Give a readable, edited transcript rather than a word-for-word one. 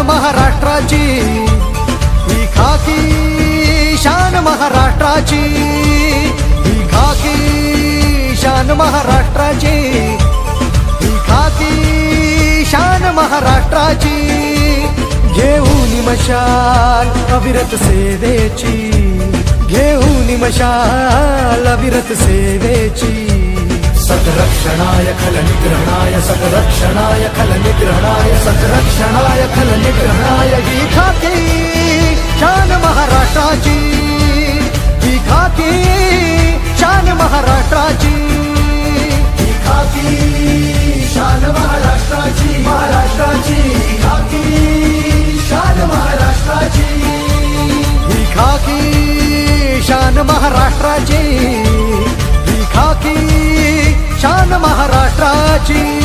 महाराष्ट्राची, ही खाकी शान महाराष्ट्राची, ही खाकी शान महाराष्ट्राची, ही खाकी शान महाराष्ट्राची. घेऊन मशाल अविरत सेवेची, घेऊन मशाल अविरत सेवेची. सतरक्षणाय खल निग्रहणाय, सतरक्षणाय खल निग्रहणाय, सतरक्षणाय खल निग्रहणाय. ही खाकी शान महाराष्ट्राची, ही खाकी शान महाराष्ट्राची, ही खाकी शान महाराष्ट्राची, महाराष्ट्राची. ही खाकी शान महाराष्ट्राची, ही खाकी शान महाराष्ट्राची, ही खाकी शान महाराष्ट्राची.